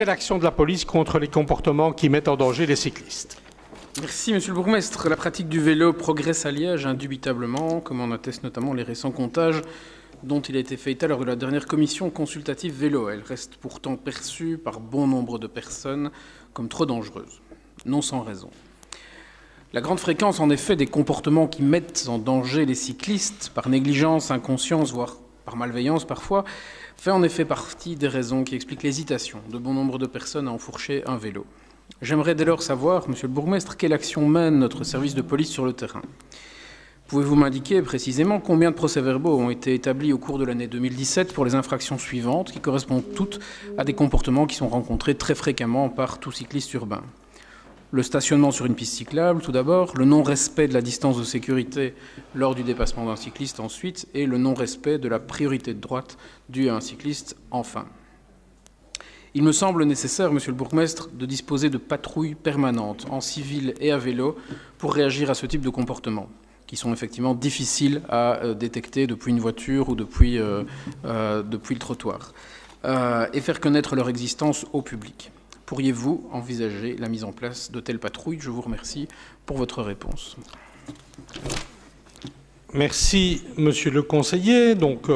l'action de la police contre les comportements qui mettent en danger les cyclistes. Merci, Monsieur le Bourgmestre. La pratique du vélo progresse à Liège, indubitablement, comme en attestent notamment les récents comptages dont il a été fait état lors de la dernière commission consultative vélo. Elle reste pourtant perçue par bon nombre de personnes comme trop dangereuse, non sans raison. La grande fréquence, en effet, des comportements qui mettent en danger les cyclistes, par négligence, inconscience, voire par malveillance parfois, fait en effet partie des raisons qui expliquent l'hésitation de bon nombre de personnes à enfourcher un vélo. J'aimerais dès lors savoir, Monsieur le Bourgmestre, quelle action mène notre service de police sur le terrain. Pouvez-vous m'indiquer précisément combien de procès-verbaux ont été établis au cours de l'année 2017 pour les infractions suivantes, qui correspondent toutes à des comportements qui sont rencontrés très fréquemment par tout cycliste urbain? Le stationnement sur une piste cyclable, tout d'abord, le non-respect de la distance de sécurité lors du dépassement d'un cycliste, ensuite, et le non-respect de la priorité de droite due à un cycliste, enfin. Il me semble nécessaire, Monsieur le Bourgmestre, de disposer de patrouilles permanentes, en civil et à vélo, pour réagir à ce type de comportement, qui sont effectivement difficiles à détecter depuis une voiture ou depuis le trottoir, et faire connaître leur existence au public. Pourriez-vous envisager la mise en place de telles patrouilles? Je vous remercie pour votre réponse. Merci, Monsieur le conseiller. Donc,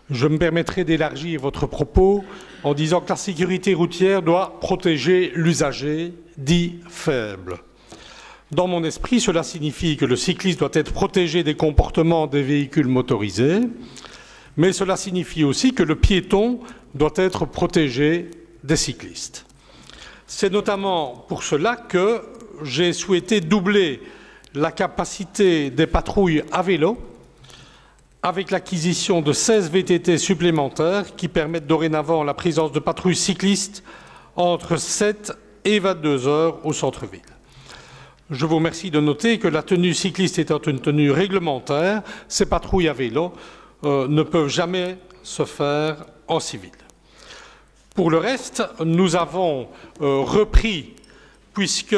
je me permettrai d'élargir votre propos en disant que la sécurité routière doit protéger l'usager dit faible. Dans mon esprit, cela signifie que le cycliste doit être protégé des comportements des véhicules motorisés, mais cela signifie aussi que le piéton doit être protégé des cyclistes. C'est notamment pour cela que j'ai souhaité doubler la capacité des patrouilles à vélo avec l'acquisition de 16 VTT supplémentaires qui permettent dorénavant la présence de patrouilles cyclistes entre 7 et 22 heures au centre-ville. Je vous remercie de noter que la tenue cycliste étant une tenue réglementaire, ces patrouilles à vélo ne peuvent jamais se faire en civil. Pour le reste, nous avons repris, puisque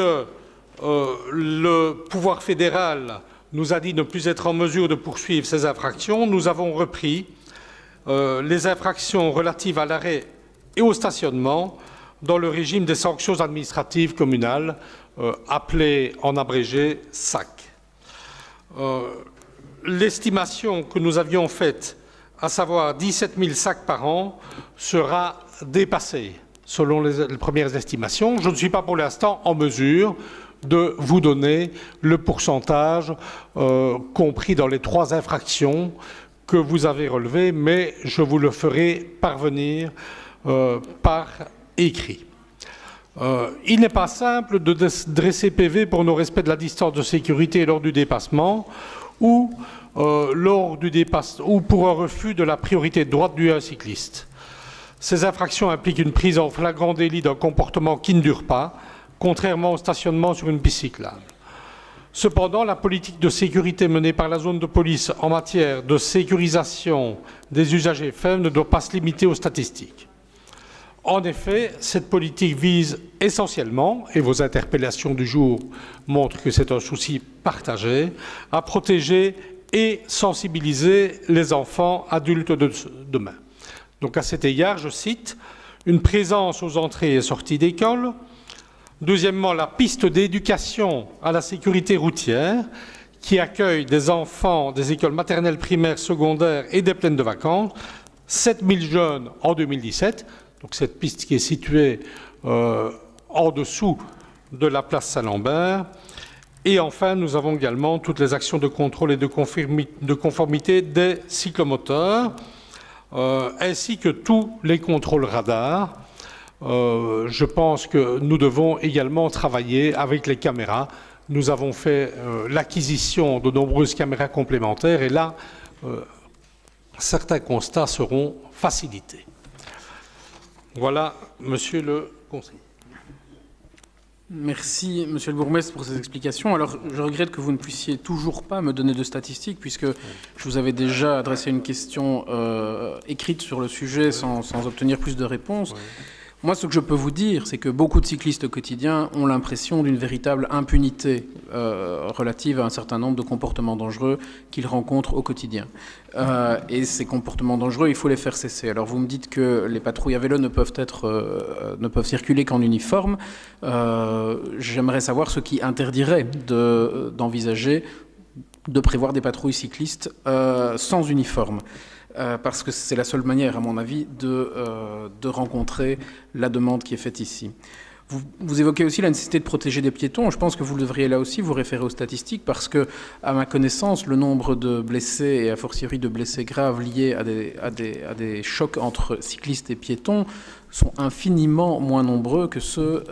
le pouvoir fédéral nous a dit ne plus être en mesure de poursuivre ces infractions, nous avons repris les infractions relatives à l'arrêt et au stationnement dans le régime des sanctions administratives communales, appelées en abrégé SAC. L'estimation que nous avions faite, à savoir 17 000 sacs par an, sera dépassée selon les premières estimations. Je ne suis pas pour l'instant en mesure de vous donner le pourcentage compris dans les 3 infractions que vous avez relevées, mais je vous le ferai parvenir par écrit. Il n'est pas simple de dresser PV pour non-respect de la distance de sécurité lors du dépassement ou ou pour un refus de la priorité de droite due à un cycliste. Ces infractions impliquent une prise en flagrant délit d'un comportement qui ne dure pas, contrairement au stationnement sur une piste cyclable. Cependant, la politique de sécurité menée par la zone de police en matière de sécurisation des usagers faibles ne doit pas se limiter aux statistiques. En effet, cette politique vise essentiellement, et vos interpellations du jour montrent que c'est un souci partagé, à protéger et sensibiliser les enfants adultes de demain. Donc à cet égard, je cite, une présence aux entrées et sorties d'école. Deuxièmement, la piste d'éducation à la sécurité routière qui accueille des enfants des écoles maternelles, primaires, secondaires et des plaines de vacances. 7 000 jeunes en 2017. Donc cette piste qui est située en dessous de la place Saint-Lambert. Et enfin, nous avons également toutes les actions de contrôle et de conformité des cyclomoteurs, ainsi que tous les contrôles radars. Je pense que nous devons également travailler avec les caméras. Nous avons fait l'acquisition de nombreuses caméras complémentaires et là, certains constats seront facilités. Voilà, Monsieur le conseiller. Merci, Monsieur le Bourgmestre, pour ces explications. Alors, je regrette que vous ne puissiez toujours pas me donner de statistiques, puisque je vous avais déjà adressé une question écrite sur le sujet sans obtenir plus de réponses. Moi, ce que je peux vous dire, c'est que beaucoup de cyclistes au quotidien ont l'impression d'une véritable impunité relative à un certain nombre de comportements dangereux qu'ils rencontrent au quotidien. Et ces comportements dangereux, il faut les faire cesser. Alors, vous me dites que les patrouilles à vélo ne peuvent circuler qu'en uniforme. J'aimerais savoir ce qui interdirait d'envisager de prévoir des patrouilles cyclistes sans uniforme. Parce que c'est la seule manière, à mon avis, de rencontrer la demande qui est faite ici. Vous évoquez aussi la nécessité de protéger des piétons. Je pense que vous devriez là aussi vous référer aux statistiques parce que, à ma connaissance, le nombre de blessés et a fortiori de blessés graves liés à des chocs entre cyclistes et piétons sont infiniment moins nombreux que ceux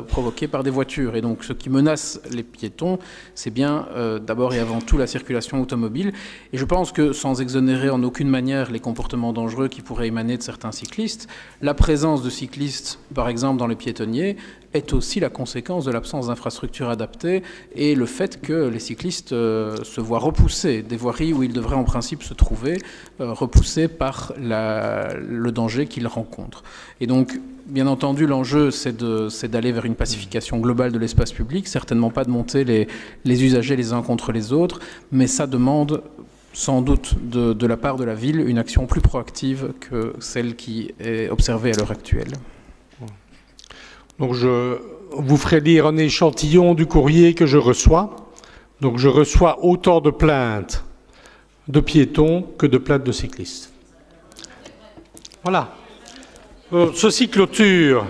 provoqués par des voitures. Et donc ce qui menace les piétons, c'est bien d'abord et avant tout la circulation automobile. Et je pense que sans exonérer en aucune manière les comportements dangereux qui pourraient émaner de certains cyclistes, la présence de cyclistes, par exemple dans les piétonniers, est aussi la conséquence de l'absence d'infrastructures adaptées et le fait que les cyclistes se voient repousser des voiries où ils devraient en principe se trouver, repoussés par le danger qu'ils rencontrent. Et donc, bien entendu, l'enjeu, c'est d'aller vers une pacification globale de l'espace public, certainement pas de monter les usagers les uns contre les autres, mais ça demande sans doute de la part de la ville une action plus proactive que celle qui est observée à l'heure actuelle. Donc je vous ferai lire un échantillon du courrier que je reçois. Donc je reçois autant de plaintes de piétons que de plaintes de cyclistes. Voilà. Ceci clôture